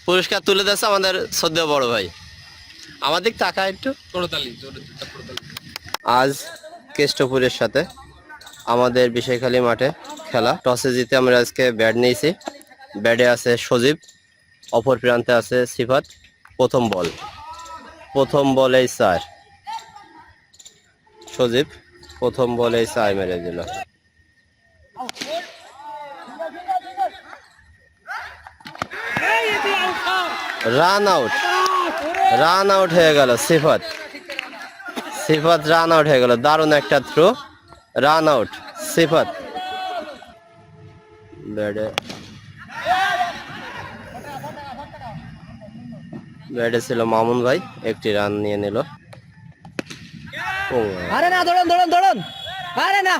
পুরস্কার তুলে দিচ্ছে আমাদের শ্রদ্ধেয় বড় ভাই। আমাদের টাকা একটু আজ কেষ্টপুরের সাথে আমাদের বিষয়খালী মাঠে খেলা। টসে জিতে আমরা আজকে ব্যাট নিয়েছি। ব্যাটে আছে সজীব, অপর প্রান্তে আছে সিফাত। প্রথম বলেই 4। সজীব প্রথম বলেই 4 মেরে দিল। রান আউট হয়ে গেল সিফাত রান আউট হয়ে গেল। দারুণ একটা থ্রো, রান আউট সিফাত। ব্যাটে ছিল মামুন ভাই, একটি রান নিয়ে নিল। আরে না, দৌড়ন আরে না,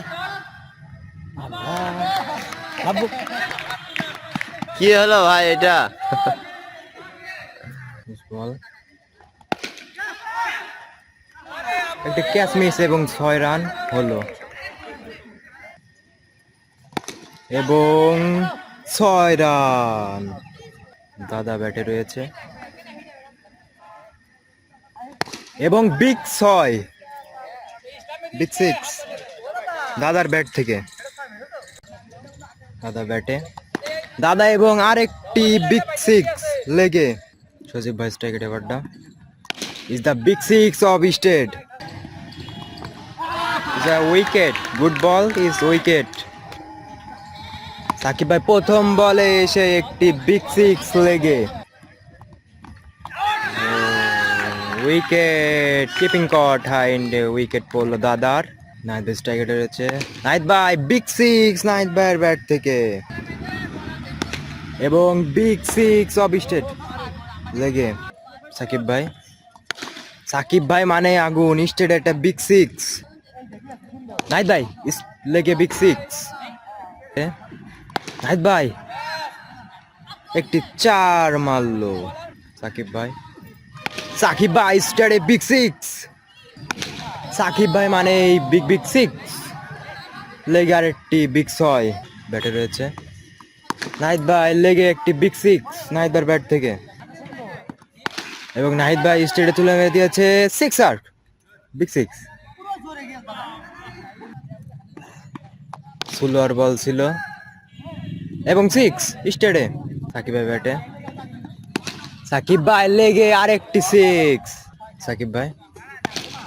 কি হলো ভাই এটা? একটা ক্যাচ মিস এবং 6 রান হলো এবং 6 রান। দাদা ব্যাটে রয়েছে এবং বিগ 6 দাদার ব্যাট থেকে। দাদা ব্যাটে, দাদা এবং আরেকটি বিগ 6 লেগে। সজীব ভাই স্ট্রাইকের এবারটা is the big 6 of state. is a wicket, good ball is wicket. Shakib ভাই প্রথম বলে এসে একটি বিগ 6 লেগে উইকেট, কিপিং কট হাই এন্ড উইকেট পড়লো দাদার। নাইট ভাই স্ট্রাইকে রয়েছে, নাইট ভাই বিগ 6 নাইট ভাইয়ের ব্যাট থেকে এবং বিগ 6 অফ স্টেট লেগে। সাকিব ভাই মানে আগুন, স্টেট একটা বিগ 6, নাইট ভাই লেগে বিগ 6। নাইট ভাই একটি 4 মারলো। সাকিব ভাই স্টারে বিগ 6। সাকিব ভাই মানে এই বিগ 6 লেগে আর একটি বিগ 6 ব্যাটে রয়েছে। নাহিদ ভাই লেগে একটি বিগ 6 নাহিদ ভাইয়ের ব্যাট থেকে এবং নাহিদ ভাই স্টেটে তুলে দিয়েছে 6 আর বিগ 6। সুলোয়ার বল ছিল এবং 6 স্টেটে। সাকিব ভাই ব্যাটে, সাকিব ভাই লেগে আরেকটি 6।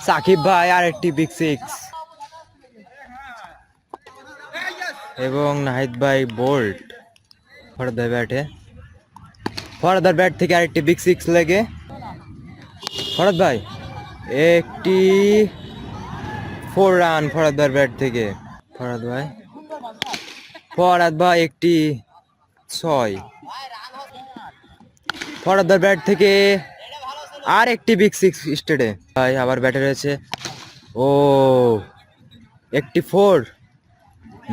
সাকিব ভাই আরেকটি বিগ 6 এবং নাহিদ ভাই বোল্ড। ফরদার ব্যাটে, ফরদার ব্যাট থেকে আরেকটি বিগ 6 লেগে। ফরদ ভাই একটি 4 রান ফরদার ব্যাট থেকে। ফরদ ভাই একটি 6। ফরদার ব্যাট থেকে আর একটি বিগ 6 স্টেটে। ভাই আবার ব্যাটে রয়েছে, ও একটি 4,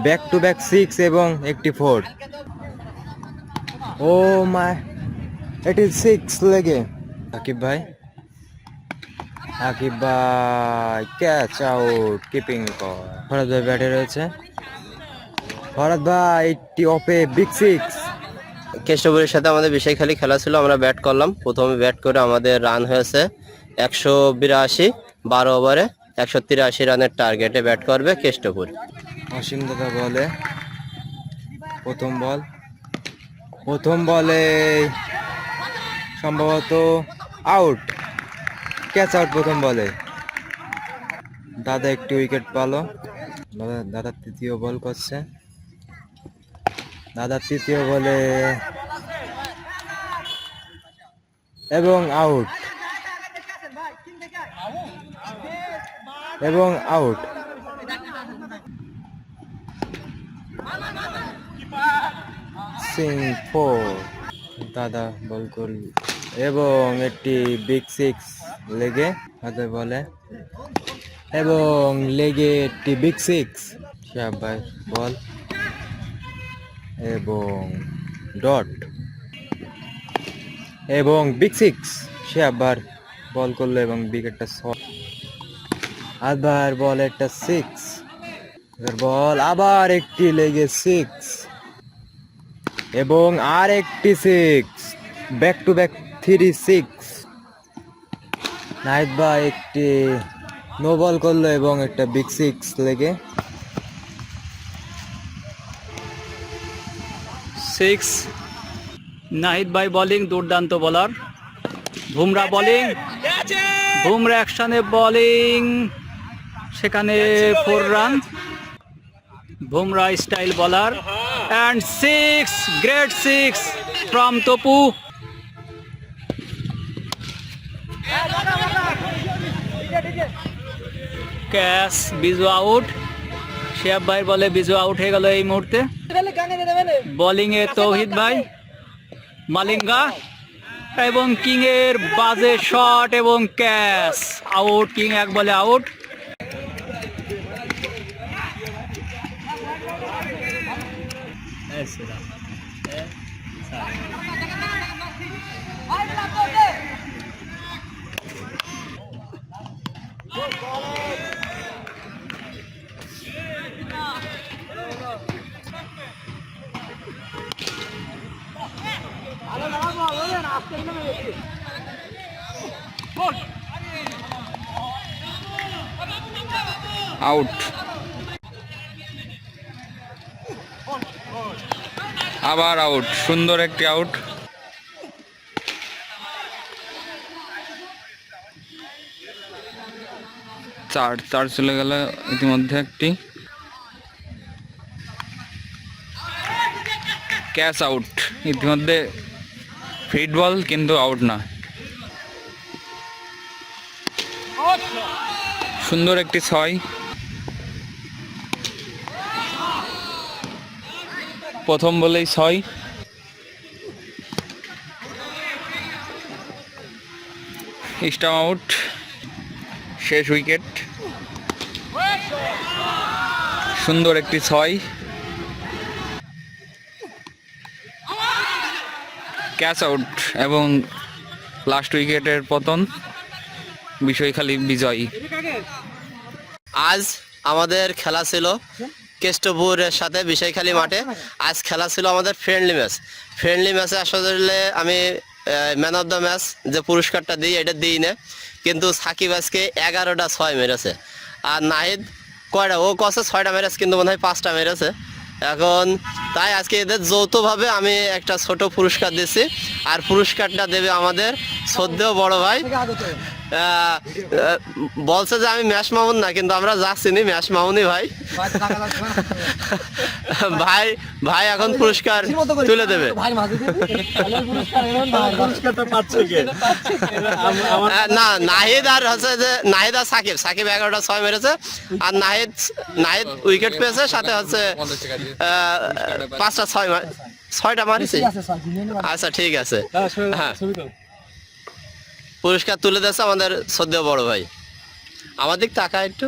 ব্যাক টু ব্যাক 6 এবং একটি 4। ও মাই, এটি 6 লেগে। সাকিব ভাই ক্যাচ আউট, কিপিং কর। ফরদ ভাই ব্যাটে রয়েছে, ফরদ ভাই একটি অপে বিগ 6। কেষ্টপুরের সাথে আমাদের বিষয়খালী খেলা ছিল। আমরা ব্যাট করলাম। প্রথমে ব্যাট করে আমাদের রান হয়েছে 182। 12 ওভারে 183 রানের টার্গেটে ব্যাট করবে কেষ্টপুর। অসীম দাদা বলে, প্রথম বলে সম্ভবত আউট, ক্যাচ আউট প্রথম বলে। দাদা একটি উইকেট পালো। দাদা তৃতীয় বল করছে, দাদা তৃতীয় বলে এবং আউট দাদা বল করল এবং একটি বিগ 6 লেগে হাতে বলে এবং লেগে একটি বিগ 6 ভাই বল এবং ডট এবং বিগ 6 সে আবার বল করলো এবং উইকেটটা শট। আবার বল একটা 6, বল আবার একটি লেগে 6 এবং আর একটি 6 ব্যাক টু ব্যাক 3-6। নাহিদ ভাই একটি নো বল করলো এবং একটা বিগ সিক্স লেগে। 6। নাহিদ ভাই বোলিং, দুর্দান্ত বোলার। বুমরা বোলিং, বুমরা অ্যাকশনে বোলিং, সেখানে 4 run. Bumrah style bowler and 6, great 6 from Topu. Catch, Biju out. Shihab ভাইয়ের বলে বিজু আউট হয়ে গেল এই মুহূর্তে। বোলিং এ তৌহিদ ভাই, মালিঙ্গা এবং কিং এর বাজে শট এবং ক্যাচ, আউট। কিং এক বলে আউট। আউট, আবার আউট, সুন্দর একটি আউট। চার চলে গেল ইতিমধ্যে একটি। ক্যাচ আউট, ইতিমধ্যে ফিট বল কিন্তু আউট না। সুন্দর একটি 6, প্রথম বলেই 6। স্টাম্প আউট, শেষ উইকেট। সুন্দর একটি 6, ক্যাচ আউট এবং লাস্ট উইকেটের পতন। বিষয়খালী বিজয়ী। আজ আমাদের খেলা ছিল কেষ্টপুরের সাথে বিষয়খালী মাঠে। আজ খেলা ছিল আমাদের ফ্রেন্ডলি ম্যাচ। ফ্রেন্ডলি ম্যাচে আসলে আমি ম্যান অফ দ্য ম্যাচ যে পুরস্কারটা দিই এটা দিই না, কিন্তু সাকিব আজকে 11টা 6 মেরেছে। আর নাহিদ কয়টা, ও কছে 6টা মেরেছে, কিন্তু মনে হয় 5টা মেরেছে। এখন তাই আজকে এদের যৌথভাবে আমি একটা ছোট পুরস্কার দিচ্ছি। আর পুরস্কারটা দেবে আমাদের শ্রদ্ধেয় বড় ভাই। বলছে যে আমি ম্যাশ মামুন না, কিন্তু আমরা যা চিনি ম্যাশ মামুনই ভাই। ভাই ভাই এখন পুরস্কার তুলে দেবে। না, নাহিদ আর হচ্ছে যে নাহিদ আর সাকিব 11টা 6 মেরেছে। আর নাহিদ উইকেট পেয়েছে, সাথে হচ্ছে 5টা 6টা মারিছি। আচ্ছা ঠিক আছে, হ্যাঁ পুরস্কার তুলে দিয়েছে আমাদের শ্রদ্ধেয় বড় ভাই। আমার দিক তাকা একটু।